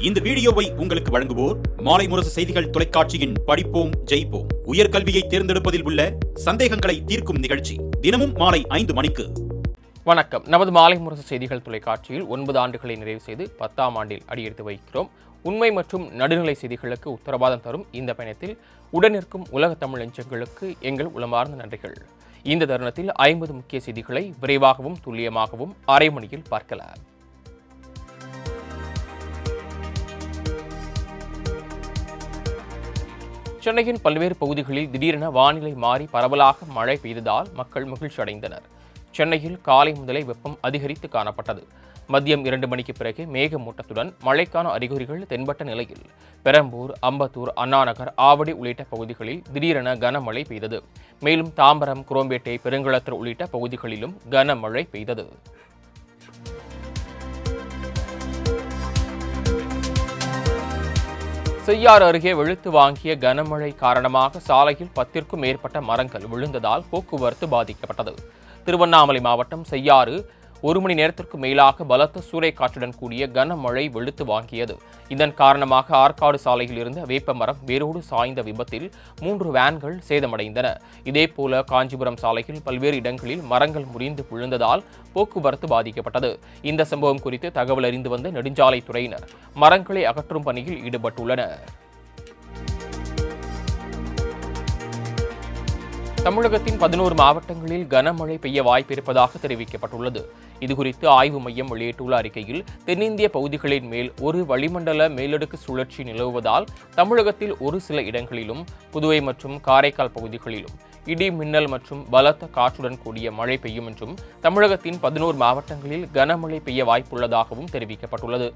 இந்த வீடியோவை உங்களுக்கு வழங்குவோர் மாலை முரசு செய்திகள் தொலைக்காட்சியின் படிப்போம் ஜெயிப்போம் உயர்கல்வியை தேர்ந்தெடுப்பதில் உள்ள சந்தேகங்களை தீர்க்கும் நிகழ்ச்சி தினமும் மாலை 5 மணிக்கு. வணக்கம். நமது மாலை முரசு செய்திகள் தொலைக்காட்சியில் 9 ஆண்டுகளை நிறைவு செய்து 10ஆம் ஆண்டில் அடியெடுத்து வைக்கிறோம். உண்மை மற்றும் நடுநிலை செய்திகளுக்கு உத்தரவாதம் தரும் இந்த பயணத்தில் உடனிருக்கும் உலக தமிழ் நெஞ்சங்களுக்கு எங்கள் உளமார்ந்த நன்றிகள். இந்த தருணத்தில் 50 முக்கிய செய்திகளை விரைவாகவும் துல்லியமாகவும் அரை மணியில் பார்க்கலாம். சென்னையின் பல்வேறு பகுதிகளில் திடீரென வானிலை மாறி பரவலாக மழை பெய்ததால் மக்கள் மகிழ்ச்சி அடைந்தனர். சென்னையில் காலை முதலே வெப்பம் அதிகரித்து காணப்பட்டது. மதியம் 2 மணிக்கு பிறகு மேகமூட்டத்துடன் மழைக்கான அறிகுறிகள் தென்பட்ட நிலையில் பெரம்பூர், அம்பத்தூர், அண்ணாநகர், ஆவடி உள்ளிட்ட பகுதிகளில் திடீரென கனமழை பெய்தது. மேலும் தாம்பரம், குரோம்பேட்டை, பெருங்குளத்தூர் உள்ளிட்ட பகுதிகளிலும் கனமழை பெய்தது. செய்யாறு அருகே வெளுத்து வாங்கிய கனமழை காரணமாக சாலையில் 10க்கும் மேற்பட்ட மரங்கள் விழுந்ததால் போக்குவரத்து பாதிக்கப்பட்டது. திருவண்ணாமலை மாவட்டம் செய்யாறு 1 மணி நேரத்திற்கு மேலாக பலத்த சூறைக்காற்றுடன் கூடிய கனமழை வெளுத்து வாங்கியது. இதன் காரணமாக ஆற்காடு சாலையில் இருந்த வேப்ப மரம் வேரோடு சாய்ந்த விபத்தில் 3 வேன்கள் சேதமடைந்தன. இதேபோல காஞ்சிபுரம் சாலையில் பல்வேறு இடங்களில் மரங்கள் முறிந்து விழுந்ததால் போக்குவரத்து பாதிக்கப்பட்டது. இந்த சம்பவம் குறித்து தகவல் அறிந்து வந்த நெடுஞ்சாலைத்துறையினர் மரங்களை அகற்றும் பணியில் ஈடுபட்டுள்ளனர். தமிழகத்தின் 11 மாவட்டங்களில் கனமழை பெய்ய வாய்ப்பிருப்பதாக தெரிவிக்கப்பட்டுள்ளது. இதுகுறித்து ஆய்வு மையம் வெளியிட்டுள்ள அறிக்கையில் தென்னிந்திய பகுதிகளின் மேல் ஒரு வளிமண்டல மேலடுக்கு சுழற்சி நிலவுவதால் தமிழகத்தில் ஒரு சில இடங்களிலும் புதுவை மற்றும் காரைக்கால் பகுதிகளிலும் இடி, மின்னல் மற்றும் பலத்த காற்றுடன் கூடிய மழை பெய்யும் என்றும் தமிழகத்தின் 11 மாவட்டங்களில் கனமழை பெய்ய வாய்ப்புள்ளதாகவும் தெரிவிக்கப்பட்டுள்ளது.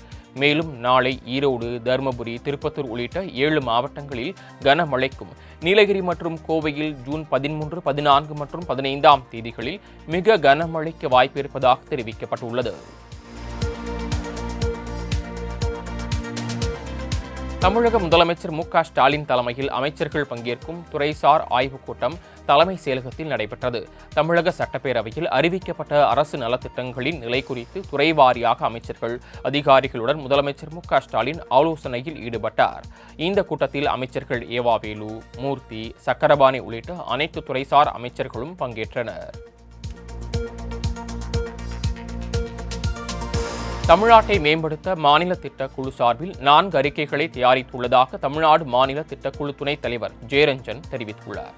மேலும் நாளை ஈரோடு, தருமபுரி, திருப்பத்தூர் உள்ளிட்ட 7 மாவட்டங்களில் கனமழைக்கும், நீலகிரி மற்றும் கோவையில் ஜூன் 13, 14 மற்றும் 15ஆம் தேதிகளில் மிக கனமழைக்கு வாய்ப்பிருப்பதாக தெரிவிக்கப்பட்டுள்ளது. தமிழக முதலமைச்சர் மு.க. ஸ்டாலின் தலைமையில் அமைச்சர்கள் பங்கேற்கும் துறைசார் ஆய்வுக் கூட்டம் தலைமை செயலகத்தில் நடைபெற்றது. தமிழக சட்டப்பேரவையில் அறிவிக்கப்பட்ட அரசு நலத்திட்டங்களின் நிலை குறித்து துறை வாரியாக அமைச்சர்கள், அதிகாரிகளுடன் முதலமைச்சர் மு.க. ஸ்டாலின் ஆலோசனையில் ஈடுபட்டார். இந்த கூட்டத்தில் அமைச்சர்கள் ஏவாவேலு, மூர்த்தி, சக்கரபாணி உள்ளிட்ட அனைத்து துறைசார் அமைச்சர்களும் பங்கேற்றனர். தமிழ்நாட்டை மேம்படுத்த மாநில திட்டக்குழு சார்பில் 4 அறிக்கைகளை தயாரித்துள்ளதாக தமிழ்நாடு மாநில திட்டக்குழு துணைத் தலைவர் ஜெயரஞ்சன் தெரிவித்துள்ளார்.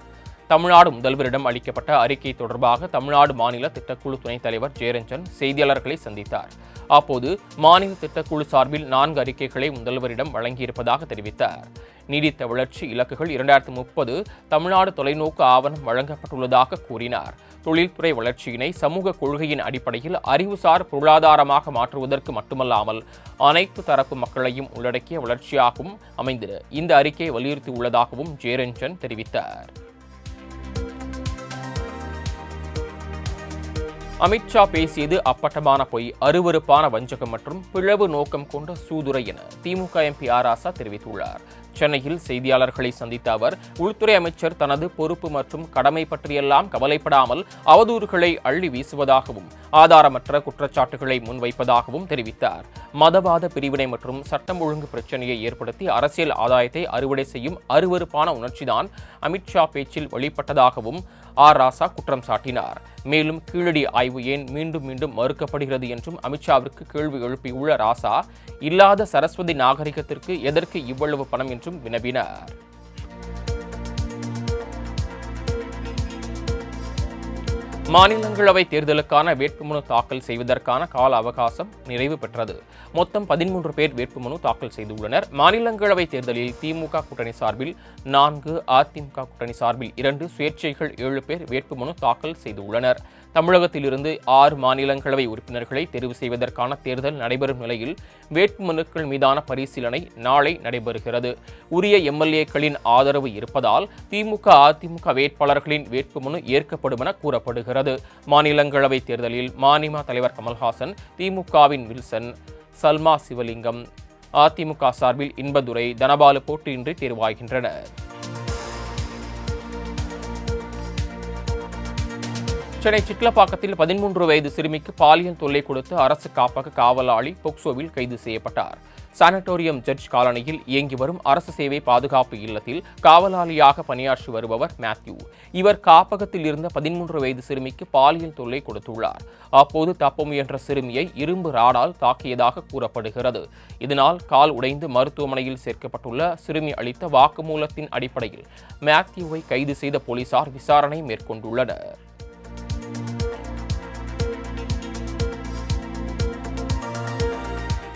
தமிழ்நாடு முதல்வரிடம் அளிக்கப்பட்ட அறிக்கை தொடர்பாக தமிழ்நாடு மாநில திட்டக்குழு துணைத் தலைவர் ஜெயரஞ்சன் செய்தியாளர்களை சந்தித்தார். அப்போது மாநில திட்டக்குழு சார்பில் 4 அறிக்கைகளை முதல்வரிடம் வழங்கியிருப்பதாக தெரிவித்தார். நீடித்த வளர்ச்சி இலக்குகள் 2030 தமிழ்நாடு தொலைநோக்கு ஆவணம் வழங்கப்பட்டுள்ளதாக கூறினார். தொழில்துறை வளர்ச்சியினை சமூக கொள்கையின் அடிப்படையில் அறிவுசார் பொருளாதாரமாக மாற்றுவதற்கு மட்டுமல்லாமல் அனைத்து தரப்பு மக்களையும் உள்ளடக்கிய வளர்ச்சியாகவும் அமைந்திட இந்த அறிக்கை வலியுறுத்தியுள்ளதாகவும் ஜெயரஞ்சன் தெரிவித்தார். அமித்ஷா பேசியது அப்பட்டமான பொய், அருவருப்பான வஞ்சகம் மற்றும் பிளவு நோக்கம் கொண்ட சூதுரை என திமுக எம்பி ராசா தெரிவித்துள்ளார். சென்னையில் செய்தியாளர்களை சந்தித்த அவர், உள்துறை அமைச்சர் தனது பொறுப்பு மற்றும் கடமை பற்றியெல்லாம் கவலைப்படாமல் அவதூறுகளை அள்ளி வீசுவதாகவும் ஆதாரமற்ற குற்றச்சாட்டுகளை முன்வைப்பதாகவும் தெரிவித்தார். மதவாத பிரிவினை மற்றும் சட்டம் ஒழுங்கு பிரச்சனையை ஏற்படுத்தி அரசியல் ஆதாயத்தை அறுவடை செய்யும் அருவருப்பான உணர்ச்சிதான் அமித்ஷா பேச்சில் வெளிப்பட்டதாகவும் ராசா குற்றம் சாட்டினார். மேலும் கீழடி ஆய்வு ஏன் மீண்டும் மீண்டும் மறுக்கப்படுகிறது என்றும் அமித்ஷாவிற்கு கேள்வி எழுப்பியுள்ள ராசா, இல்லாத சரஸ்வதி நாகரிகத்திற்கு எதற்கு இவ்வளவு பணம் என்றும் வினவினார். மாநிலங்களவை தேர்தலுக்கான வேட்புமனு தாக்கல் செய்வதற்கான கால அவகாசம் நிறைவு பெற்றது. மொத்தம் 13 பேர் வேட்புமனு தாக்கல் செய்துள்ளனர். மாநிலங்களவை தேர்தலில் திமுக கூட்டணி சார்பில் 4, அதிமுக கூட்டணி சார்பில் 2, சுயேட்சைகள் 7 பேர் வேட்புமனு தாக்கல் செய்துள்ளனர். தமிழகத்திலிருந்து 6 மாநிலங்களவை உறுப்பினர்களை தேர்வு செய்வதற்கான தேர்தல் நடைபெறும் நிலையில் வேட்புமனுக்கள் மீதான பரிசீலனை நாளை நடைபெறுகிறது. உரிய எம்எல்ஏக்களின் ஆதரவு இருப்பதால் திமுக, அதிமுக வேட்பாளர்களின் வேட்புமனு ஏற்கப்படும் என கூறப்படுகிறது. மாநிலங்களவை தேர்தலில் மநீம தலைவர் கமல்ஹாசன், திமுகவின் வில்சன், சல்மா சிவலிங்கம், அதிமுக சார்பில் இன்பதுரை, தனபாலு போட்டியின்றி தேர்வாகின்றனர். சென்னை சிட்லப்பாக்கத்தில் 13 வயது சிறுமிக்கு பாலியல் தொல்லை கொடுத்து அரசு காப்பக காவலாளி போக்சோவில் கைது செய்யப்பட்டார். சானட்டோரியம் ஜட்ஜ் காலனியில் இயங்கி வரும் அரசு சேவை பாதுகாப்பு இல்லத்தில் காவலாளியாக பணியாற்றி வருபவர் மேத்யூ. இவர் காப்பகத்தில் இருந்த 13 வயது சிறுமிக்கு பாலியல் தொல்லை கொடுத்துள்ளார். அப்போது தப்ப முயன்ற சிறுமியை இரும்பு ராடால் தாக்கியதாக கூறப்படுகிறது. இதனால் கால் உடைந்து மருத்துவமனையில் சேர்க்கப்பட்டுள்ள சிறுமி அளித்த வாக்குமூலத்தின் அடிப்படையில் மேத்யூவை கைது செய்த போலீசார் விசாரணை மேற்கொண்டுள்ளனர்.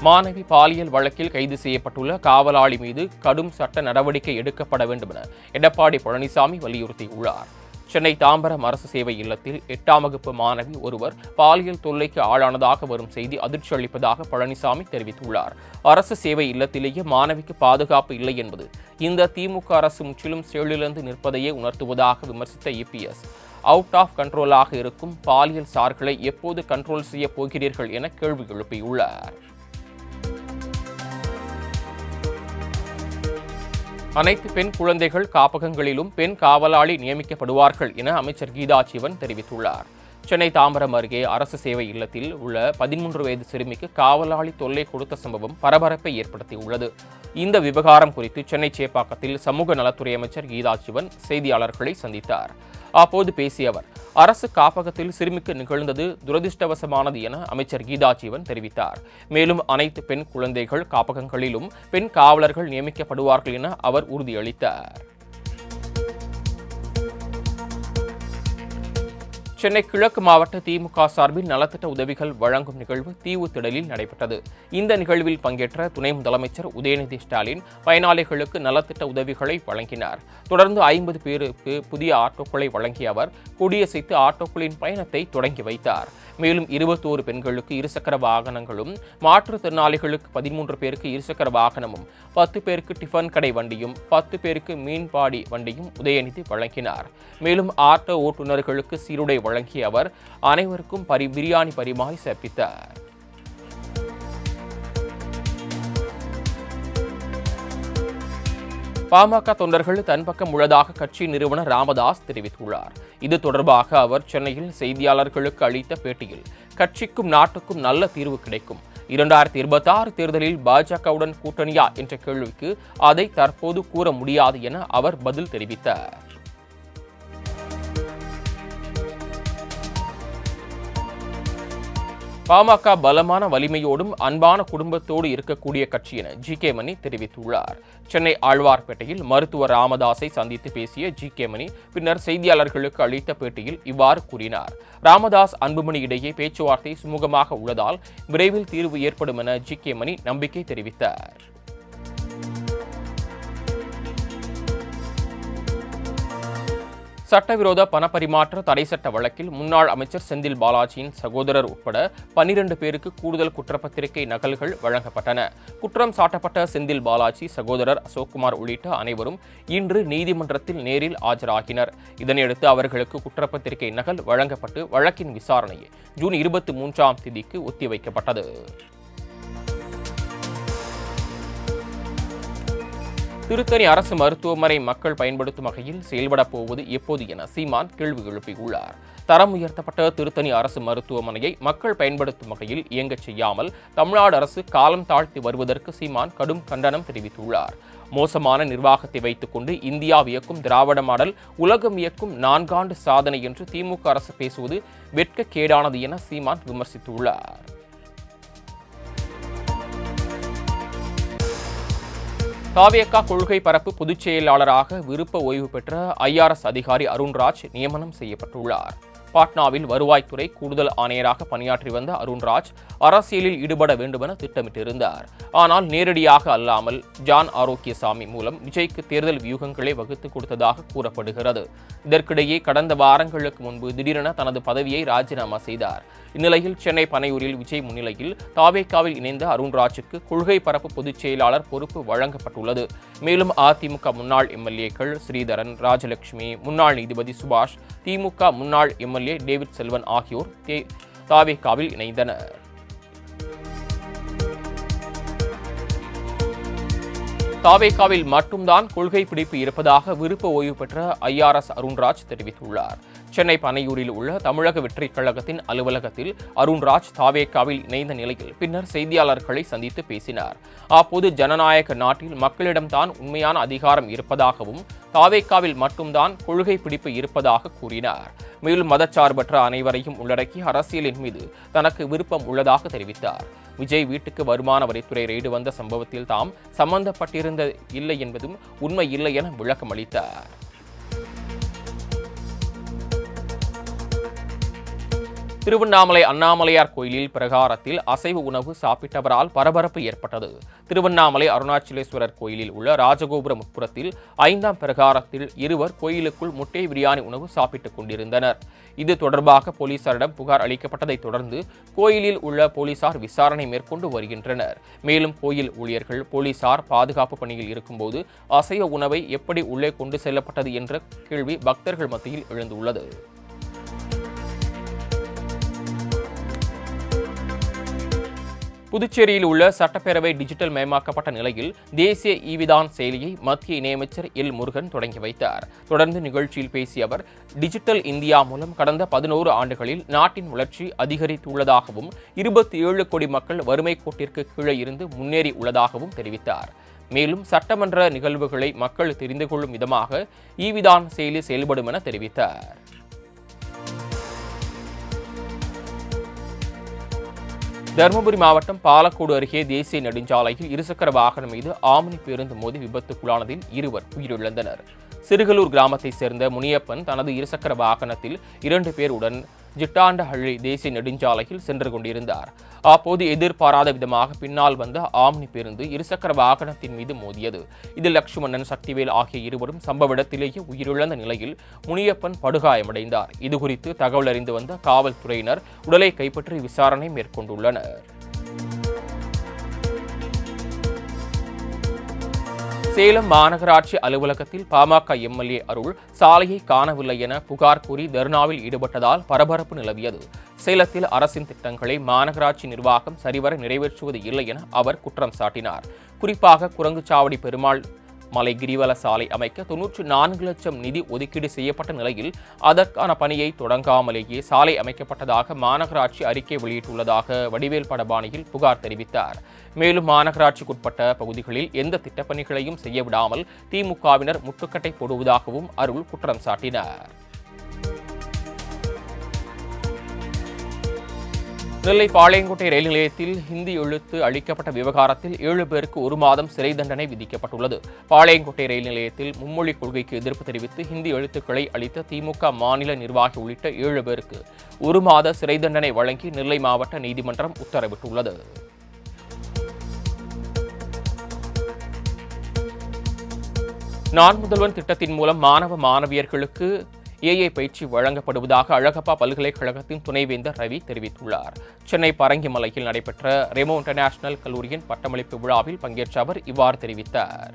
மாணவி பாலியல் வழக்கில் கைது செய்யப்பட்டுள்ள காவலாளி மீது கடும் சட்ட நடவடிக்கை எடுக்கப்பட வேண்டும் என எடப்பாடி பழனிசாமி வலியுறுத்தியுள்ளார். சென்னை தாம்பரம் அரசு சேவை இல்லத்தில் 8ஆம் வகுப்பு மாணவி ஒருவர் பாலியல் தொல்லைக்கு ஆளானதாக வரும் செய்தி அதிர்ச்சி அளிப்பதாக பழனிசாமி தெரிவித்துள்ளார். அரசு சேவை இல்லத்திலேயே மாணவிக்கு பாதுகாப்பு இல்லை என்பது இந்த திமுக அரசு முற்றிலும் செயலிழந்து நிற்பதையே உணர்த்துவதாக விமர்சித்த இபிஎஸ், அவுட் ஆஃப் கண்ட்ரோலாக இருக்கும் பாலியல் சார்களை எப்போது கண்ட்ரோல் செய்ய போகிறீர்கள் என கேள்வி எழுப்பியுள்ளார். அனைத்து பெண் குழந்தைகள் காப்பகங்களிலும் பெண் காவலாளி நியமிக்கப்படுவார்கள் என அமைச்சர் கீதா ஜீவன் தெரிவித்துள்ளார். சென்னை தாம்பரம் அருகே அரசு சேவை இல்லத்தில் உள்ள 13 வயது சிறுமிக்கு காவலாளி தொல்லை கொடுத்த சம்பவம் பரபரப்பை ஏற்படுத்தியுள்ளது. இந்த விவகாரம் குறித்து சென்னை சேப்பாக்கத்தில் சமூக நலத்துறை அமைச்சர் கீதா ஜீவன் செய்தியாளர்களை சந்தித்தார். அப்போது பேசிய அவர், அரசு காப்பகத்தில் சிறுமிக்கு நிகழ்ந்தது துரதிருஷ்டவசமானது என அமைச்சர் கீதா ஜீவன் தெரிவித்தார். மேலும் அனைத்து பெண் குழந்தைகள் காப்பகங்களிலும் பெண் காவலர்கள் நியமிக்கப்படுவார்கள் என அவர் உறுதியளித்தார். சென்னை கிழக்கு மாவட்ட திமுக சார்பில் நலத்திட்ட உதவிகள் வழங்கும் நிகழ்வு தீவுத்திடலில் நடைபெற்றது. இந்த நிகழ்வில் பங்கேற்ற துணை முதலமைச்சர் உதயநிதி ஸ்டாலின் பயனாளிகளுக்கு நலத்திட்ட உதவிகளை வழங்கினார். தொடர்ந்து 50 பேருக்கு புதிய ஆட்டோக்களை வழங்கிய அவர் கொடியசைத்து ஆட்டோக்களின் பயணத்தை தொடங்கி வைத்தார். மேலும் 21 பெண்களுக்கு இருசக்கர வாகனங்களும், மாற்றுத்திறனாளிகளுக்கு 13 பேருக்கு இருசக்கர வாகனமும், 10 பேருக்கு டிஃபன் கடை வண்டியும், 10 பேருக்கு மீன்பாடி வண்டியும் உதயநிதி வழங்கினார். மேலும் ஆட்டோ ஓட்டுநர்களுக்கு சீருடை வழங்கிய அவர் அனைவருக்கும் பிரியாணி பரிமாறி சிறப்பித்தார். பாமக தொண்டர்கள் தன் பக்கம் உள்ளதாக கட்சி நிறுவனர் ராமதாஸ் தெரிவித்துள்ளார். இது தொடர்பாக அவர் சென்னையில் செய்தியாளர்களுக்கு அளித்த பேட்டியில், கட்சிக்கும் நாட்டுக்கும் நல்ல தீர்வு கிடைக்கும். 2026 தேர்தலில் பாஜகவுடன் கூட்டணியா என்ற கேள்விக்கு அதை தற்போது கூற முடியாது என அவர் பதில் தெரிவித்தார். பாமக பலமான வலிமையோடும் அன்பான குடும்பத்தோடு இருக்கக்கூடிய கட்சி என ஜி.கே. மணி தெரிவித்துள்ளார். சென்னை ஆழ்வார்பேட்டையில் மருத்துவர் ராமதாஸை சந்தித்து பேசிய ஜி.கே. மணி பின்னர் செய்தியாளர்களுக்கு அளித்த பேட்டியில் இவ்வாறு கூறினார். ராமதாஸ் அன்புமணி இடையே பேச்சுவார்த்தை சுமூகமாக உள்ளதால் விரைவில் தீர்வு ஏற்படும் என ஜி.கே. மணி நம்பிக்கை தெரிவித்தார். சட்டவிரோத பணப்பரிமாற்ற தடை சட்ட வழக்கில் முன்னாள் அமைச்சர் செந்தில் பாலாஜியின் சகோதரர் உட்பட 12 பேருக்கு கூடுதல் குற்றப்பத்திரிகை நகல்கள் வழங்கப்பட்டன. குற்றம் சாட்டப்பட்ட செந்தில் பாலாஜி சகோதரர் அசோக்குமார் உள்ளிட்ட அனைவரும் இன்று நீதிமன்றத்தில் நேரில் ஆஜராகினர். இதனையடுத்து அவர்களுக்கு குற்றப்பத்திரிகை நகல் வழங்கப்பட்டு வழக்கின் விசாரணை ஜூன் 23ஆம் தேதிக்கு ஒத்திவைக்கப்பட்டது. திருத்தணி அரசு மருத்துவமனை மக்கள் பயன்படுத்தும் வகையில் செயல்பட போவது எப்போது என சீமான் கேள்வி எழுப்பியுள்ளார். தரம் உயர்த்தப்பட்ட திருத்தணி அரசு மருத்துவமனையை மக்கள் பயன்படுத்தும் வகையில் இயங்கச் செய்யாமல் தமிழ்நாடு அரசு காலம் தாழ்த்தி வருவதற்கு சீமான் கடும் கண்டனம் தெரிவித்துள்ளார். மோசமான நிர்வாகத்தை வைத்துக் கொண்டு இந்தியா வியக்கும் திராவிட மாடல் உலகம் வியக்கும் 4 ஆண்டு சாதனை என்று திமுக அரசு பேசுவது வெட்கக்கேடானது என சீமான் விமர்சித்துள்ளார். தாவேகா கொள்கை பரப்பு பொதுச் செயலாளராக விருப்ப ஓய்வு பெற்ற ஐஆர்எஸ் அதிகாரி அருண்ராஜ் நியமனம் செய்யப்பட்டுள்ளார். பாட்னாவில் வருவாய்த்துறை கூடுதல் ஆணையராக பணியாற்றி வந்த அருண்ராஜ் அரசியலில் ஈடுபட வேண்டுமென திட்டமிட்டிருந்தார். ஆனால் நேரடியாக அல்லாமல் ஜான் ஆரோக்கியசாமி மூலம் விஜய்க்கு தேர்தல் வியூகங்களை வகுத்து கொடுத்ததாக கூறப்படுகிறது. இதற்கிடையே கடந்த வாரங்களுக்கு முன்பு திடீரென தனது பதவியை ராஜினாமா செய்தார். இந்நிலையில் சென்னை பனையூரில் விஜய் முன்னிலையில் தாவேகாவில் இணைந்த அருண்ராஜுக்கு கொள்கை பரப்பு பொதுச் செயலாளர் பொறுப்பு வழங்கப்பட்டுள்ளது. மேலும் அதிமுக முன்னாள் எம்எல்ஏக்கள் ஸ்ரீதரன், ராஜலட்சுமி, முன்னாள் நீதிபதி சுபாஷ், திமுக முன்னாள் எம்எல்ஏ டேவிட் செல்வன் ஆகியோர் தாவேகாவில் இணைந்தனர். தாவேகாவில் மட்டும்தான் கொள்கை பிடிப்பு இருப்பதாக விருப்ப ஓய்வு பெற்ற IRS அருண்ராஜ் தெரிவித்துள்ளார். சென்னை பனையூரில் உள்ள தமிழக வெற்றிக் கழகத்தின் அலுவலகத்தில் அருண்ராஜ் தாவேகாவில் இணைந்த நிலையில் பின்னர் செய்தியாளர்களை சந்தித்து பேசினார். அப்போது ஜனநாயக நாட்டில் மக்களிடம்தான் உண்மையான அதிகாரம் இருப்பதாகவும் தாவேகாவில் மட்டும்தான் கொள்கை பிடிப்பு இருப்பதாக கூறினார். மேலும் மதச்சார்பற்ற அனைவரையும் உள்ளடக்கிய அரசியலின் மீது தனக்கு விருப்பம் உள்ளதாக தெரிவித்தார். விஜய் வீட்டுக்கு வருமான வரித்துறை ரெய்டு வந்த சம்பவத்தில் தாம் சம்பந்தப்பட்டிருந்த இல்லை என்பதும் உண்மை இல்லை என விளக்கம் அளித்தார். திருவண்ணாமலை அண்ணாமலையார் கோயிலில் பிரகாரத்தில் அசைவ உணவு சாப்பிட்டவரால் பரபரப்பு ஏற்பட்டது. திருவண்ணாமலை அருணாச்சலேஸ்வரர் கோயிலில் உள்ள ராஜகோபுர முற்புறத்தில் 5ஆம் பிரகாரத்தில் இருவர் கோயிலுக்குள் முட்டை பிரியாணி உணவு சாப்பிட்டுக் கொண்டிருந்தனர். இது தொடர்பாக போலீசாரிடம் புகார் அளிக்கப்பட்டதைத் தொடர்ந்து கோயிலில் உள்ள போலீசார் விசாரணை மேற்கொண்டு வருகின்றனர். மேலும் கோயில் ஊழியர்கள் போலீசார் பாதுகாப்பு பணியில் இருக்கும்போது அசைவ உணவை எப்படி உள்ளே கொண்டு செல்லப்பட்டது என்ற கேள்வி பக்தர்கள் மத்தியில் எழுந்துள்ளது. புதுச்சேரியில் உள்ள சட்டப்பேரவை டிஜிட்டல் மயமாக்கப்பட்ட நிலையில் தேசிய ஈவிதான் செயலியை மத்திய இணையமைச்சர் எல் முருகன் தொடங்கி வைத்தார். தொடர்ந்து நிகழ்ச்சியில் பேசிய அவர், டிஜிட்டல் இந்தியா மூலம் கடந்த 11 ஆண்டுகளில் நாட்டின் வளர்ச்சி அதிகரித்துள்ளதாகவும் 27 கோடி மக்கள் வறுமை கோட்டிற்கு கீழே இருந்து முன்னேறி உள்ளதாகவும் தெரிவித்தார். மேலும் சட்டமன்ற நிகழ்வுகளை மக்கள் தெரிந்து கொள்ளும் விதமாக ஈவிதான் செயலி செயல்படும் என தெரிவித்தார். தருமபுரி மாவட்டம் பாலக்கோடு அருகே தேசிய நெடுஞ்சாலையில் இருசக்கர வாகனம் மீது ஆம்னி பேருந்து மோதி விபத்துக்குள்ளானதில் 2 உயிரிழந்தனர். சிறுகலூர் கிராமத்தைச் சேர்ந்த முனியப்பன் தனது இருசக்கர வாகனத்தில் 2 பேருடன் ஜிட்டாண்டஹள்ளி தேசிய நெடுஞ்சாலையில் சென்று கொண்டிருந்தார். அப்போது எதிர்பாராத விதமாக பின்னால் வந்த ஆம்னி பேருந்து இருசக்கர வாகனத்தின் மீது மோதியது. இதில் லட்சுமணன், சக்திவேல் ஆகிய இருவரும் சம்பவ இடத்திலேயே உயிரிழந்த நிலையில் முனியப்பன் படுகாயமடைந்தார். இதுகுறித்து தகவல் அறிந்து வந்த காவல்துறையினர் உடலை கைப்பற்றி விசாரணை மேற்கொண்டுள்ளனர். சேலம் மாநகராட்சி அலுவலகத்தில் பாமக எம்எல்ஏ அருள் சாலையை காணவில்லை என புகார் கூறி தர்ணாவில் ஈடுபட்டதால் பரபரப்பு நிலவியது. சேலத்தில் அரசின் திட்டங்களை மாநகராட்சி நிர்வாகம் சரிவர நிறைவேற்றுவது இல்லை என அவர் குற்றம் சாட்டினார். குறிப்பாக குரங்குச்சாவடி பெருமாள் மலை கிரிவல சாலை அமைக்க 94 லட்சம் நிதி ஒதுக்கீடு செய்யப்பட்ட நிலையில் அதற்கான பணியை தொடங்காமலேயே சாலை அமைக்கப்பட்டதாக மாநகராட்சி அறிக்கை வெளியிட்டுள்ளதாக வடிவேல் படபாணியில் புகார் தெரிவித்தார். மேலும் மாநகராட்சிக்குட்பட்ட பகுதிகளில் எந்த திட்டப்பணிகளையும் செய்ய விடாமல் திமுகவினர் முட்டுக்கட்டை போடுவதாகவும் அருள் குற்றம் சாட்டினார். நெல்லை பாளையங்கோட்டை ரயில் நிலையத்தில் ஹிந்தி எழுத்து அளிக்கப்பட்ட விவகாரத்தில் 7 பேருக்கு 1 மாதம் சிறை தண்டனை விதிக்கப்பட்டுள்ளது. பாளையங்கோட்டை ரயில் நிலையத்தில் மும்மொழி கொள்கைக்கு எதிர்ப்பு தெரிவித்து ஹிந்தி எழுத்துக்களை அளித்த திமுக மாநில நிர்வாகி உள்ளிட்ட 7 பேருக்கு 1 மாத சிறை தண்டனை வழங்கி நெல்லை மாவட்ட நீதிமன்றம் உத்தரவிட்டுள்ளது. நான் முதல்வன் திட்டத்தின் மூலம் மாணவ மாணவியர்களுக்கு AI பயிற்சி வழங்கப்படுவதாக அழகப்பா பல்கலைக்கழகத்தின் துணைவேந்தர் ரவி தெரிவித்துள்ளார். சென்னை பரங்கிமலையில் நடைபெற்ற ரெமோ இன்டர்நேஷனல் கல்லூரியின் பட்டமளிப்பு விழாவில் பங்கேற்ற அவர் இவ்வாறு தெரிவித்தார்.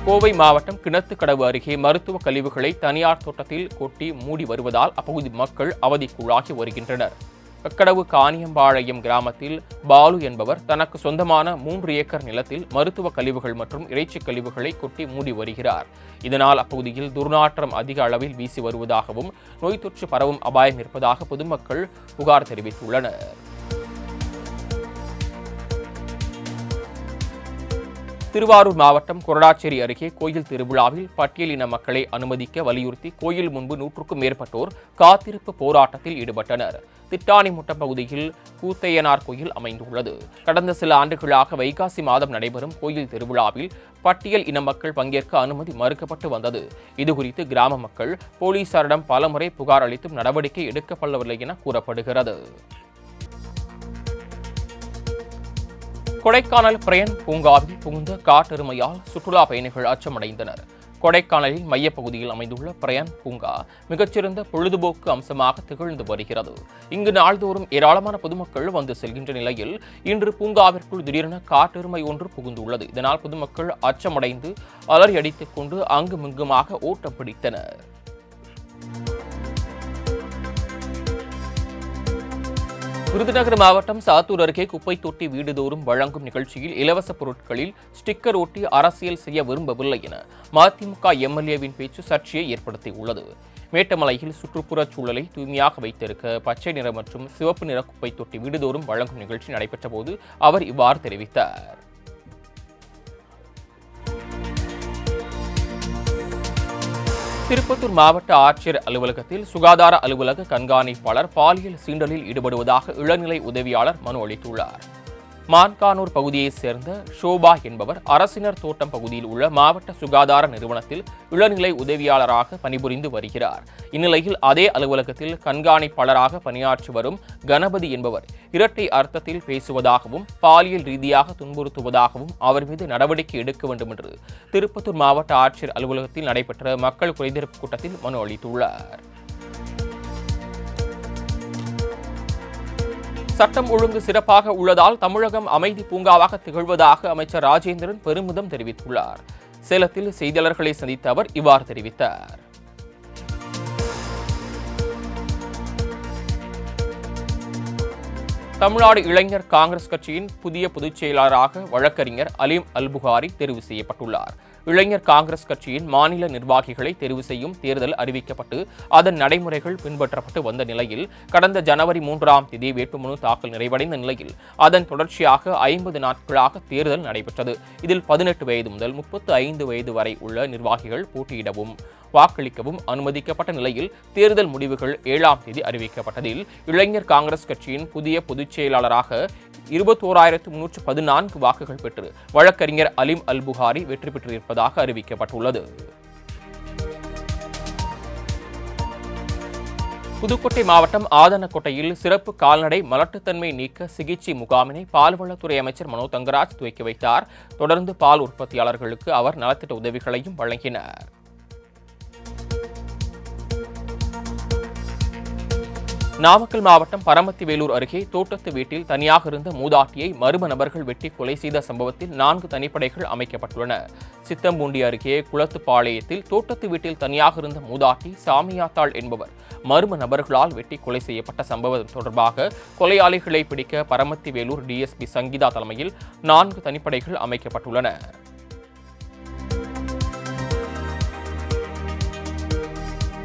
கோவை மாவட்டம் கிணத்துக்கடவு அருகே மருத்துவ கழிவுகளை தனியார் தோட்டத்தில் கொட்டி மூடி வருவதால் அப்பகுதி மக்கள் அவதிக்குள்ளாகி வருகின்றனர். கக்கடவு காணியம்பாளையம் கிராமத்தில் பாலு என்பவர் தனக்கு சொந்தமான 3 ஏக்கர் நிலத்தில் மருத்துவ கழிவுகள் மற்றும் இறைச்சி கழிவுகளை கொட்டி மூடி வருகிறார். இதனால் அப்பகுதியில் துர்நாற்றம் அதிக அளவில் வீசி வருவதாகவும் நோய் தொற்று பரவும் அபாயம் இருப்பதாக பொதுமக்கள் புகார் தெரிவித்துள்ளனர். திருவாரூர் மாவட்டம் கொரடாச்சேரி அருகே கோயில் திருவிழாவில் பட்டியலின மக்களை அனுமதிக்க வலியுறுத்தி கோயில் முன்பு 100க்கும் மேற்பட்டோர் காத்திருப்பு போராட்டத்தில் ஈடுபட்டனர். திட்டானிமுட்டம் பகுதியில் கூத்தையனார் கோயில் அமைந்துள்ளது. கடந்த சில ஆண்டுகளாக வைகாசி மாதம் நடைபெறும் கோயில் திருவிழாவில் பட்டியல் இன மக்கள் பங்கேற்க அனுமதி மறுக்கப்பட்டு வந்தது. இதுகுறித்து கிராம மக்கள் போலீசாரிடம் பலமுறை புகார் அளித்தும் நடவடிக்கை எடுக்கப்படவில்லை என கூறப்படுகிறது. கொடைக்கானல் பிரயன் பூங்காவில் புகுந்த காட்டெருமையால் சுற்றுலா பயணிகள் அச்சமடைந்தனர். கொடைக்கானலில் மையப்பகுதியில் அமைந்துள்ள பிரயன் பூங்கா மிகச்சிறந்த பொழுதுபோக்கு அம்சமாக திகழ்ந்து வருகிறது. இங்கு நாள்தோறும் ஏராளமான பொதுமக்கள் வந்து செல்கின்ற நிலையில் இன்று பூங்காவிற்குள் திடீரென காட்டெருமை ஒன்று புகுந்துள்ளது. இதனால் பொதுமக்கள் அச்சமடைந்து அலறி அடித்துக் கொண்டு அங்குமிங்குமாக ஓட்டம் பிடித்தனர். விருதுநகர் மாவட்டம் சாத்தூர் அருகே குப்பை தொட்டி வீடுதோறும் வழங்கும் நிகழ்ச்சியில் இலவச பொருட்களில் ஸ்டிக்கர் ஒட்டி அரசியல் செய்ய விரும்பவில்லை என மதிமுக எம்எல்ஏவின் பேச்சு சர்ச்சையை ஏற்படுத்தியுள்ளது. மேட்டமலையில் சுற்றுப்புறச் சூழலை தூய்மையாக வைத்திருக்க பச்சை நிற மற்றும் சிவப்பு நிற குப்பை தொட்டி வீடுதோறும் வழங்கும் நிகழ்ச்சி நடைபெற்ற போது அவர் இவ்வாறு தெரிவித்தார். திருப்பத்தூர் மாவட்ட ஆட்சியர் அலுவலகத்தில் சுகாதார அலுவலக கண்காணிப்பாளர் பாலியல் சீண்டலில் ஈடுபடுவதாக இளநிலை உதவியாளர் மனு அளித்துள்ளார். மான்கானூர் பகுதியைச் சேர்ந்த ஷோபா என்பவர் அரசினர் தோட்டம் பகுதியில் உள்ள மாவட்ட சுகாதார நிறுவனத்தில் இளநிலை உதவியாளராக பணிபுரிந்து வருகிறார். இந்நிலையில் அதே அலுவலகத்தில் கண்காணிப்பாளராக பணியாற்றி வரும் கணபதி என்பவர் இரட்டை அர்த்தத்தில் பேசுவதாகவும் பாலியல் ரீதியாக துன்புறுத்துவதாகவும் அவர் மீது நடவடிக்கை எடுக்க வேண்டும் என்று திருப்பத்தூர் மாவட்ட ஆட்சியர் அலுவலகத்தில் நடைபெற்ற மக்கள் குறைதீர்ப்பு கூட்டத்தில் மனு அளித்துள்ளார். சட்டம் ஒழுங்கு சிறப்பாக உள்ளதால் தமிழகம் அமைதி பூங்காவாக திகழ்வதாக அமைச்சர் ராஜேந்திரன் பெருமிதம் தெரிவித்துள்ளார். சேலத்தில் செய்தியாளர்களை சந்தித்த அவர் இவ்வாறு தெரிவித்தார். தமிழ்நாடு இளைஞர் காங்கிரஸ் கட்சியின் புதிய பொதுச் செயலாளராக வழக்கறிஞர் அலீம் அல்புகாரி தேர்வு செய்யப்பட்டுள்ளார். இளைஞர் காங்கிரஸ் கட்சியின் மாநில நிர்வாகிகளை தேர்வு செய்யும் தேர்தல் அறிவிக்கப்பட்டு அதன் நடைமுறைகள் பின்பற்றப்பட்டு வந்த நிலையில் கடந்த ஜனவரி 3ஆம் தேதி வேட்புமனு தாக்கல் நிறைவடைந்த நிலையில் அதன் தொடர்ச்சியாக 50 நாட்களாக தேர்தல் நடைபெற்றது. இதில் 18 வயது முதல் 35 வயது வரை உள்ள நிர்வாகிகள் போட்டியிடவும் வாக்களிக்கவும் அனுமதிக்கப்பட்ட நிலையில் தேர்தல் முடிவுகள் 7ஆம் தேதி அறிவிக்கப்பட்டதில் இளைஞர் காங்கிரஸ் கட்சியின் புதிய பொதுச் செயலாளராக 21,314 வாக்குகள் பெற்று வழக்கறிஞர் அலீம் அல்புகாரி வெற்றி பெற்றிருப்பதாக அறிவிக்கப்பட்டுள்ளது. புதுக்கோட்டை மாவட்டம் ஆதனக்கோட்டையில் சிறப்பு கால்நடை மலட்டுத்தன்மை நீக்க சிகிச்சை முகாமினை பால்வளத்துறை அமைச்சர் மனோ தங்கராஜ் துவக்கி வைத்தார். தொடர்ந்து பால் உற்பத்தியாளர்களுக்கு அவர் நலத்திட்ட உதவிகளையும் வழங்கினார். நாமக்கல் மாவட்டம் பரமத்திவேலூர் அருகே தோட்டத்து வீட்டில் தனியாக இருந்த மூதாட்டியை மர்ம நபர்கள் வெட்டி கொலை செய்த சம்பவத்தில் 4 தனிப்படைகள் அமைக்கப்பட்டுள்ளன. சித்தம்பூண்டி அருகே குளத்துப்பாளையத்தில் தோட்டத்து வீட்டில் தனியாக இருந்த மூதாட்டி சாமியாத்தாள் என்பவர் மர்ம நபர்களால் வெட்டி கொலை செய்யப்பட்ட சம்பவம் தொடர்பாக கொலையாளிகளை பிடிக்க பரமத்திவேலூர் டிஎஸ்பி சங்கீதா தலைமையில் 4 தனிப்படைகள் அமைக்கப்பட்டுள்ளன.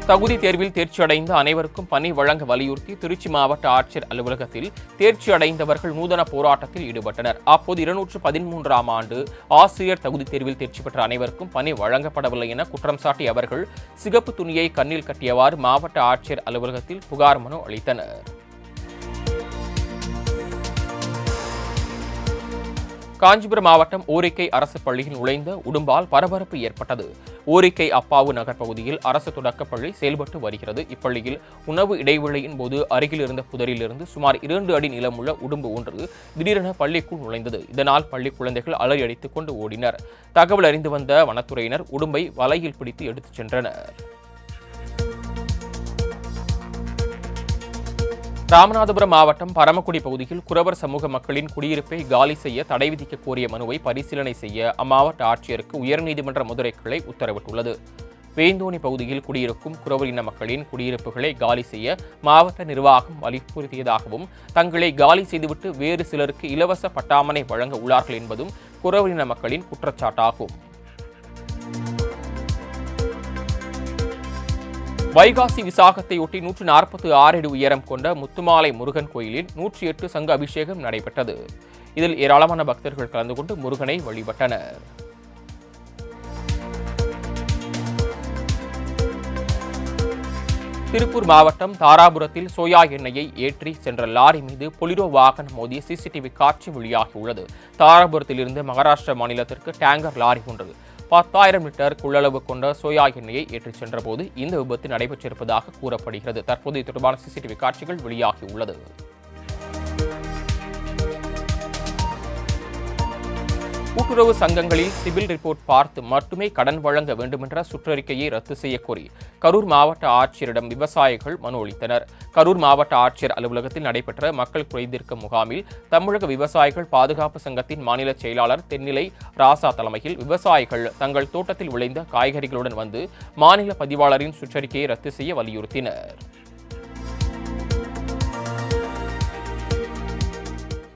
தகுதி தேர்வில் தேர்ச்சி அடைந்த அனைவருக்கும் பணி வழங்க வலியுறுத்தி திருச்சி மாவட்ட ஆட்சியர் அலுவலகத்தில் தேர்ச்சி அடைந்தவர்கள் நூதன போராட்டத்தில் ஈடுபட்டனர். அப்போது 213ஆம் ஆண்டு ஆசிரியர் தகுதி தேர்வில் தேர்ச்சி பெற்ற அனைவருக்கும் பணி வழங்கப்படவில்லை என குற்றம் சாட்டி அவர்கள் சிகப்பு துணியை கண்ணில் கட்டியவாறு மாவட்ட ஆட்சியர் அலுவலகத்தில் புகார் மனு அளித்தனர். காஞ்சிபுரம் மாவட்டம் ஓரிக்கை அரசு பள்ளியில் நுழைந்த உடும்பால் பரபரப்பு ஏற்பட்டது. ஓரிக்கை அப்பாவு நகர் பகுதியில் அரசு தொடக்கப்பள்ளி செயல்பட்டு வருகிறது. இப்பள்ளியில் உணவு இடைவேளையின் போது அருகில் இருந்த புதரிலிருந்து சுமார் 2 அடி நீளமுள்ள உடும்பு ஒன்று திடீரென பள்ளிக்குள் நுழைந்தது. இதனால் பள்ளி குழந்தைகள் அலறி அடித்துக் கொண்டு ஓடினர். தகவல் அறிந்து வந்த வனத்துறையினர் உடும்பை வலையில் பிடித்து எடுத்துச் சென்றனர். ராமநாதபுரம் மாவட்டம் பரமக்குடி பகுதியில் குறவர் சமூக மக்களின் குடியிருப்பை காலி செய்ய தடை விதிக்க கோரிய மனுவை பரிசீலனை செய்ய அம்மாவட்ட ஆட்சியருக்கு உயர்நீதிமன்ற மதுரை கிளை உத்தரவிட்டுள்ளது. வேந்தோணி பகுதியில் குடியிருக்கும் குறவர் இன மக்களின் குடியிருப்புகளை காலி செய்ய மாவட்ட நிர்வாகம் வலியுறுத்தியதாகவும் தங்களை காலி செய்துவிட்டு வேறு சிலருக்கு இலவச பட்டாமனை வழங்க உள்ளார்கள் என்பதும் குறவர் இன மக்களின் குற்றச்சாட்டாகும். வைகாசி விசாகத்தையொட்டி 146 அடி உயரம் கொண்ட முத்துமாலை முருகன் கோயிலில் 108 சங்கு அபிஷேகம் நடைபெற்றது. இதில் ஏராளமான பக்தர்கள் கலந்து கொண்டு முருகனை வழிபட்டனர். திருப்பூர் மாவட்டம் தாராபுரத்தில் சோயா எண்ணெயை ஏற்றி சென்ற லாரி மீது பொலிரோ வாகனம் மோதிய சிசிடிவி காட்சி வெளியாகியுள்ளது. தாராபுரத்திலிருந்து மகாராஷ்டிரா மாநிலத்திற்கு டேங்கர் லாரி ஒன்று 10,000 லிட்டர் கொள்ளளவு கொண்ட சோயா எண்ணெயை ஏற்றிச் சென்றபோது இந்த விபத்து நடைபெற்றிருப்பதாக கூறப்படுகிறது. தற்போது இது தொடர்பான சிசிடிவி காட்சிகள் வெளியாகியுள்ளது. கூட்டுறவு சங்கங்களில் சிவில் ரிப்போர்ட் பார்த்து மட்டுமே கடன் வழங்க வேண்டுமென்ற சுற்றறிக்கையை ரத்து செய்யக்கோரி கரூர் மாவட்ட ஆட்சியரிடம் விவசாயிகள் மனு அளித்தனர். கரூர் மாவட்ட ஆட்சியர் அலுவலகத்தில் நடைபெற்ற மக்கள் குறைதீர்க்கும் முகாமில் தமிழக விவசாயிகள் பாதுகாப்பு சங்கத்தின் மாநில செயலாளர் தென்னிலை ராசா தலைமையில் விவசாயிகள் தங்கள் தோட்டத்தில் விளைந்த காய்கறிகளுடன் வந்து மாநில பதிவாளரின் சுற்றறிக்கையை ரத்து செய்ய வலியுறுத்தினர்.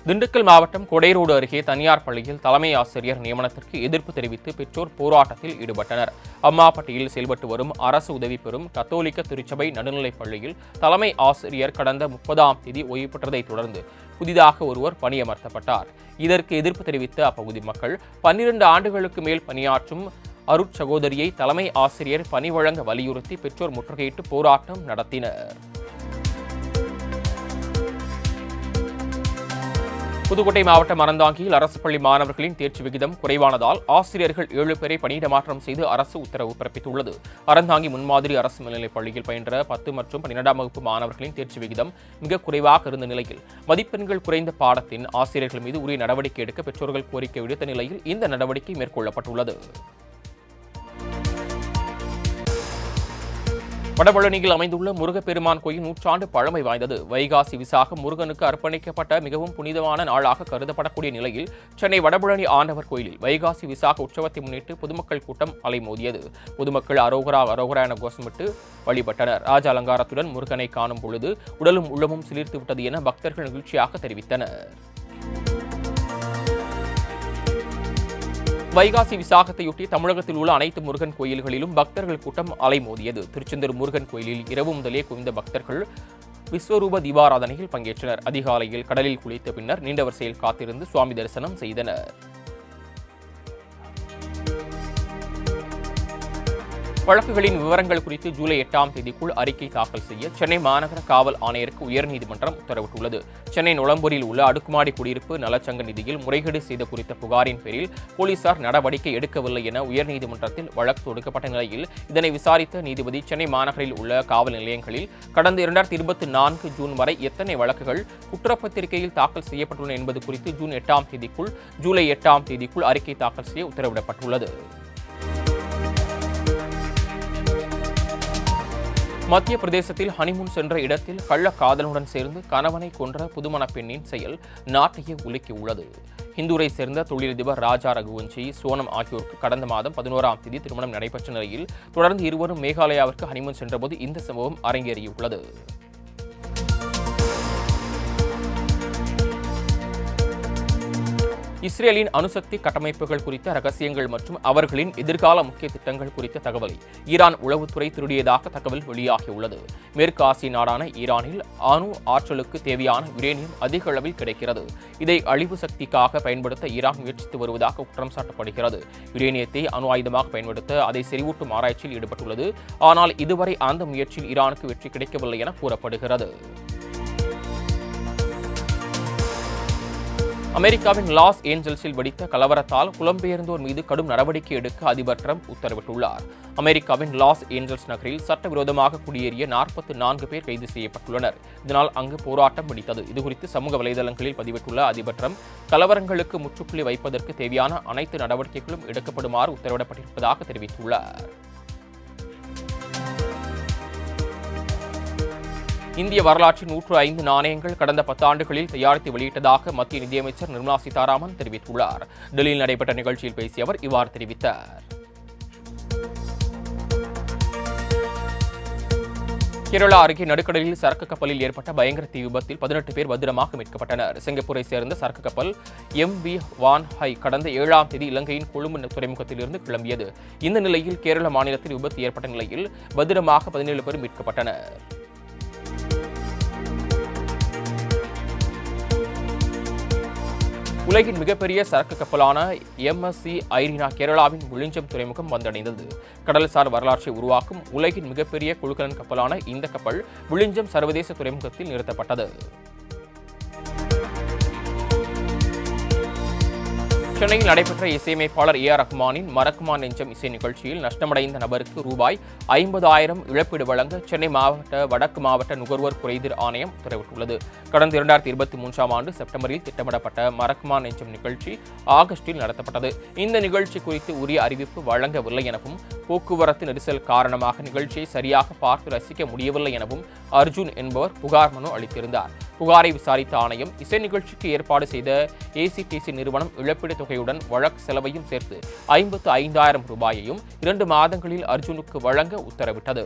திண்டுக்கல் மாவட்டம் கொடைரோடு அருகே தனியார் பள்ளியில் தலைமை ஆசிரியர் நியமனத்திற்கு எதிர்ப்பு தெரிவித்து பெற்றோர் போராட்டத்தில் ஈடுபட்டனர். அம்மாப்பட்டியில் செயல்பட்டு வரும் அரசு உதவி பெறும் கத்தோலிக்க திருச்சபை நடுநிலைப் பள்ளியில் தலைமை ஆசிரியர் கடந்த 30ஆம் தேதி ஓய்வு பெற்றதைத் தொடர்ந்து புதிதாக ஒருவர் பணியமர்த்தப்பட்டார். இதற்கு எதிர்ப்பு தெரிவித்த அப்பகுதி மக்கள் 12 ஆண்டுகளுக்கு மேல் பணியாற்றும் அருட்சகோதரியை தலைமை ஆசிரியர் பணி வழங்க வலியுறுத்தி பெற்றோர் முற்றுகையிட்டு போராட்டம் நடத்தினர். புதுக்கோட்டை மாவட்டம் அறந்தாங்கியில் அரசு பள்ளி மாணவர்களின் தேர்ச்சி விகிதம் குறைவானதால் ஆசிரியர்கள் 7 பேரை பணியிட மாற்றம் செய்து அரசு உத்தரவு பிறப்பித்துள்ளது. அறந்தாங்கி முன்மாதிரி அரசு மேல்நிலைப் பள்ளியில் பயின்ற 10 மற்றும் 12ஆம் வகுப்பு மாணவர்களின் தேர்ச்சி விகிதம் மிக குறைவாக இருந்த நிலையில் மதிப்பெண்கள் குறைந்த பாடத்தின் ஆசிரியர்கள் மீது உரிய நடவடிக்கை எடுக்க பெற்றோர்கள் கோரிக்கை விடுத்த நிலையில் இந்த நடவடிக்கை மேற்கொள்ளப்பட்டுள்ளது. வடபழனியில் அமைந்துள்ள முருகப்பெருமான் கோயில் 100 ஆண்டு பழமை வாய்ந்தது. வைகாசி விசாகம் முருகனுக்கு அர்ப்பணிக்கப்பட்ட மிகவும் புனிதமான நாளாக கருதப்படக்கூடிய நிலையில் சென்னை வடபழனி ஆண்டவர் கோயிலில் வைகாசி விசாக உற்சவத்தை முன்னிட்டு பொதுமக்கள் கூட்டம் அலைமோதியது. பொதுமக்கள் அரோகரா அரோகரா என கோஷமிட்டு வழிபட்டனர். ராஜ அலங்காரத்துடன் முருகனை காணும் பொழுது உடலும் உள்ளமும் சிலிர்த்து விட்டது என பக்தர்கள் நிகழ்ச்சியாக தெரிவித்தனர். வைகாசி விசாகத்தையொட்டி தமிழகத்தில் உள்ள அனைத்து முருகன் கோயில்களிலும் பக்தர்கள் கூட்டம் அலைமோதியது. திருச்செந்தூர் முருகன் கோயிலில் இரவு முதலே குவிந்த பக்தர்கள் விஸ்வரூப தீபாராதனையில் பங்கேற்றனர். அதிகாலையில் கடலில் குளித்த பின்னர் நீண்ட வரிசையில் காத்திருந்து சுவாமி தரிசனம் செய்தனர். வழக்குகளின் விவரங்கள் குறித்து ஜூலை 8ஆம் தேதிக்குள் அறிக்கை தாக்கல் செய்ய சென்னை மாநகர காவல் ஆணையருக்கு உயர்நீதிமன்றம் உத்தரவிட்டுள்ளது. சென்னை நுளம்பூரில் உள்ள அடுக்குமாடி குடியிருப்பு நலச்சங்க நிதியில் முறைகேடு செய்த குறித்த புகாரின் பேரில் போலீசார் நடவடிக்கை எடுக்கவில்லை என உயர்நீதிமன்றத்தில் வழக்கு தொடுக்கப்பட்ட நிலையில் இதனை விசாரித்த நீதிபதி சென்னை மாநகரில் உள்ள காவல் நிலையங்களில் கடந்த 2024 ஜூன் வரை எத்தனை வழக்குகள் குற்றப்பத்திரிகையில் தாக்கல் செய்யப்பட்டுள்ளன என்பது குறித்து ஜூன் 8ஆம் தேதிக்குள் ஜூலை 8ஆம் தேதிக்குள் அறிக்கை தாக்கல் செய்ய உத்தரவிடப்பட்டுள்ளது. மத்திய பிரதேசத்தில் ஹனிமூன் சென்ற இடத்தில் கள்ள காதலனுடன் சேர்ந்து கணவனை கொன்ற புதுமண பெண்ணின் செயல் நாட்டையே உலுக்கியுள்ளது. இந்தூரை சேர்ந்த தொழிலதிபர் ராஜா ரகுவஞ்சி, சோனம் ஆகியோருக்கு கடந்த மாதம் 11ஆம் தேதி திருமணம் நடைபெற்ற நிலையில் தொடர்ந்து இருவரும் மேகாலயாவிற்கு ஹனிமூன் சென்றபோது இந்த சம்பவம் அரங்கேறியுள்ளது. இஸ்ரேலின் அணுசக்தி கட்டமைப்புகள் குறித்த ரகசியங்கள் மற்றும் அவர்களின் எதிர்கால முக்கிய திட்டங்கள் குறித்த தகவலை ஈரான் உளவுத்துறை திருடியதாக தகவல் வெளியாகியுள்ளது. மேற்கு ஆசிய நாடான ஈரானில் அணு ஆற்றலுக்கு தேவையான யுரேனியம் அதிக அளவில் கிடைக்கிறது. இதை அழிவு சக்திக்காக பயன்படுத்த ஈரான் முயற்சித்து வருவதாக குற்றம் சாட்டப்படுகிறது. யுரேனியத்தை அணு ஆயுதமாக பயன்படுத்த அதை செறிவூட்டும் ஆராய்ச்சியில் ஈடுபட்டுள்ளது. ஆனால் இதுவரை அந்த முயற்சியில் ஈரானுக்கு வெற்றி கிடைக்கவில்லை என கூறப்படுகிறது. அமெரிக்காவின் லாஸ் ஏஞ்சல்ஸில் வெடித்த கலவரத்தால் புலம்பெயர்ந்தோர் மீது கடும் நடவடிக்கை எடுக்க அதிபர் ட்ரம்ப் உத்தரவிட்டுள்ளார். அமெரிக்காவின் லாஸ் ஏஞ்சல்ஸ் நகரில் சட்டவிரோதமாக குடியேறிய 44 பேர் கைது செய்யப்பட்டுள்ளனர். இதனால் அங்கு போராட்டம் வெடித்தது. இதுகுறித்து சமூக வலைதளங்களில் பதிவிட்டுள்ள அதிபர் ட்ரம்ப் கலவரங்களுக்கு முற்றுப்புள்ளி வைப்பதற்கு தேவையான அனைத்து நடவடிக்கைகளும் எடுக்கப்படுமாறு உத்தரவிடப்பட்டிருப்பதாக தெரிவித்துள்ளார். இந்திய வரலாற்றின் 105 நாணயங்கள் கடந்த 10 ஆண்டுகளில் தயாரித்து வெளியிட்டதாக மத்திய நிதியமைச்சர் நிர்மலா சீதாராமன் தெரிவித்துள்ளார். டெல்லியில் நடைபெற்ற நிகழ்ச்சியில் பேசிய அவர் இவ்வாறு தெரிவித்தார். கேரளா அருகே நடுக்கடலில் சரக்கு கப்பலில் ஏற்பட்ட பயங்கர தீ விபத்தில் 18 பேர் பத்திரமாக மீட்கப்பட்டனர். சிங்கப்பூரை சேர்ந்த சரக்கு கப்பல் MV வான் ஹை கடந்த 7ஆம் தேதி இலங்கையின் கொழும்பு துறைமுகத்திலிருந்து கிளம்பியது. இந்த நிலையில் கேரள மாநிலத்தில் விபத்து ஏற்பட்ட நிலையில் பத்திரமாக 17 பேர் மீட்கப்பட்டனர். உலகின் மிகப்பெரிய சரக்கு கப்பலான MSC ஐரினா கேரளாவின் விழிஞ்சம் துறைமுகம் வந்தடைந்தது. கடல்சார் வரலாற்றை உருவாக்கும் உலகின் மிகப்பெரிய குழுக்கலன் கப்பலான இந்த கப்பல் விழிஞ்சம் சர்வதேச துறைமுகத்தில் நிறுத்தப்பட்டது. சென்னையில் நடைபெற்ற இசையமைப்பாளர் AR ரஹ்மானின் மறக்குமா நெஞ்சம் இசை நிகழ்ச்சியில் நஷ்டமடைந்த நபருக்கு ரூபாய் 50,000 இழப்பீடு வழங்க சென்னை மாவட்ட வடக்கு மாவட்ட நுகர்வோர் குறைதீர் ஆணையம் உத்தரவிட்டுள்ளது. கடந்த 2023ஆம் ஆண்டு செப்டம்பரில் திட்டமிடப்பட்ட மறக்குமா நெஞ்சம் நிகழ்ச்சி ஆகஸ்டில் நடத்தப்பட்டது. இந்த நிகழ்ச்சி குறித்து உரிய அறிவிப்பு வழங்கவில்லை எனவும் போக்குவரத்து நெரிசல் காரணமாக நிகழ்ச்சியை சரியாக பார்த்து ரசிக்க முடியவில்லை எனவும் அர்ஜுன் என்பவர் புகார் மனு அளித்திருந்தார். புகாரை விசாரித்த ஆணையம் இசை நிகழ்ச்சிக்கு ஏற்பாடு செய்த ACTC நிறுவனம் இழப்பீடு தொகையுடன் வழக்கு செலவையும் சேர்த்து 55,000 ரூபாயையும் 2 மாதங்களில் அர்ஜுனுக்கு வழங்க உத்தரவிட்டது.